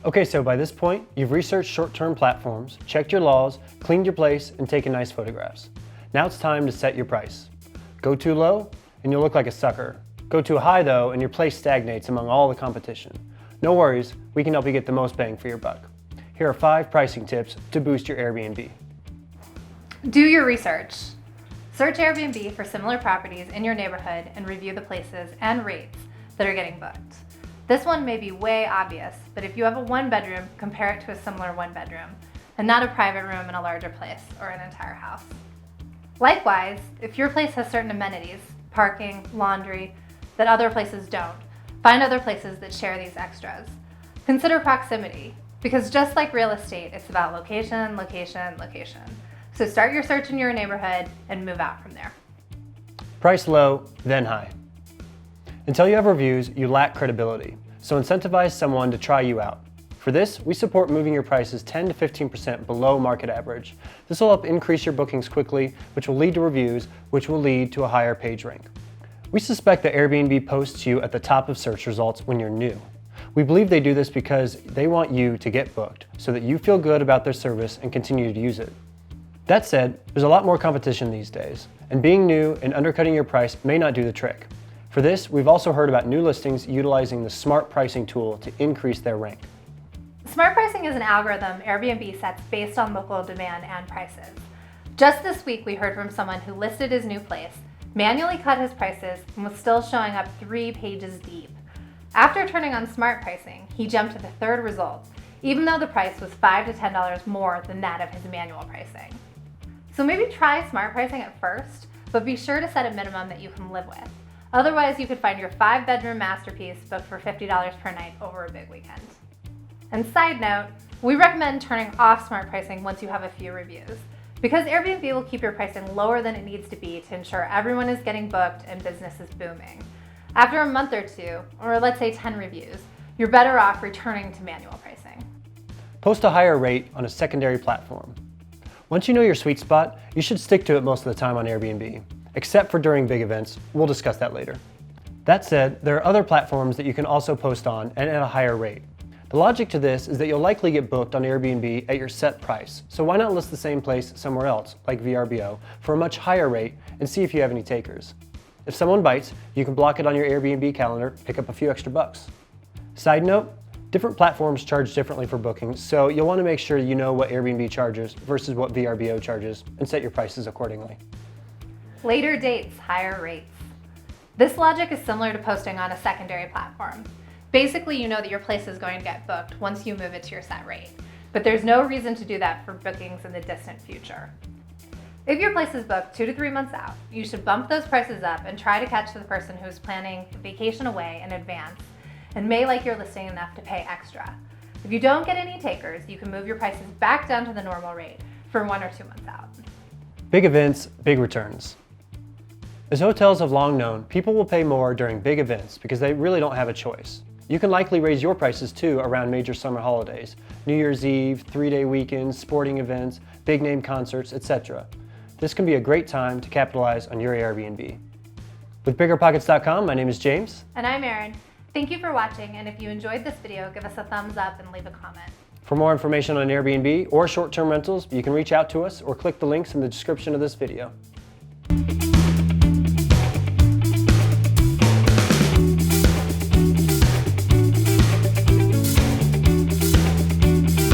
Okay, so by this point, you've researched short-term platforms, checked your laws, cleaned your place, and taken nice photographs. Now it's time to set your price. Go too low, and you'll look like a sucker. Go too high though, and your place stagnates among all the competition. No worries, we can help you get the most bang for your buck. Here are 5 pricing tips to boost your Airbnb. Do your research. Search Airbnb for similar properties in your neighborhood and review the places and rates that are getting booked. This one may be way obvious, but if you have a 1-bedroom, compare it to a similar 1-bedroom, and not a private room in a larger place or an entire house. Likewise, if your place has certain amenities, parking, laundry, that other places don't, find other places that share these extras. Consider proximity, because just like real estate, it's about location, location, location. So start your search in your neighborhood and move out from there. Price low, then high. Until you have reviews, you lack credibility, so incentivize someone to try you out. For this, we support moving your prices 10 to 15% below market average. This will help increase your bookings quickly, which will lead to reviews, which will lead to a higher page rank. We suspect that Airbnb posts you at the top of search results when you're new. We believe they do this because they want you to get booked so that you feel good about their service and continue to use it. That said, there's a lot more competition these days, and being new and undercutting your price may not do the trick. For this, we've also heard about new listings utilizing the smart pricing tool to increase their rank. Smart pricing is an algorithm Airbnb sets based on local demand and prices. Just this week, we heard from someone who listed his new place, manually cut his prices, and was still showing up 3 pages deep. After turning on smart pricing, he jumped to the 3rd result, even though the price was $5 to $10 more than that of his manual pricing. So maybe try smart pricing at first, but be sure to set a minimum that you can live with. Otherwise, you could find your 5-bedroom masterpiece booked for $50 per night over a big weekend. And side note, we recommend turning off smart pricing once you have a few reviews, because Airbnb will keep your pricing lower than it needs to be to ensure everyone is getting booked and business is booming. After a month or 2, or let's say 10 reviews, you're better off returning to manual pricing. Post a higher rate on a secondary platform. Once you know your sweet spot, you should stick to it most of the time on Airbnb, except for during big events. We'll discuss that later. That said, there are other platforms that you can also post on and at a higher rate. The logic to this is that you'll likely get booked on Airbnb at your set price, so why not list the same place somewhere else, like VRBO, for a much higher rate and see if you have any takers. If someone bites, you can block it on your Airbnb calendar, pick up a few extra bucks. Side note, different platforms charge differently for bookings, so you'll want to make sure you know what Airbnb charges versus what VRBO charges and set your prices accordingly. Later dates, higher rates. This logic is similar to posting on a secondary platform. Basically, you know that your place is going to get booked once you move it to your set rate, but there's no reason to do that for bookings in the distant future. If your place is booked 2 to 3 months out, you should bump those prices up and try to catch the person who's planning a vacation away in advance and may like your listing enough to pay extra. If you don't get any takers, you can move your prices back down to the normal rate for 1 or 2 months out. Big events, big returns. As hotels have long known, people will pay more during big events because they really don't have a choice. You can likely raise your prices too around major summer holidays, New Year's Eve, 3-day weekends, sporting events, big name concerts, etc. This can be a great time to capitalize on your Airbnb. With BiggerPockets.com, my name is James. And I'm Erin. Thank you for watching, and if you enjoyed this video, give us a thumbs up and leave a comment. For more information on Airbnb or short-term rentals, you can reach out to us or click the links in the description of this video.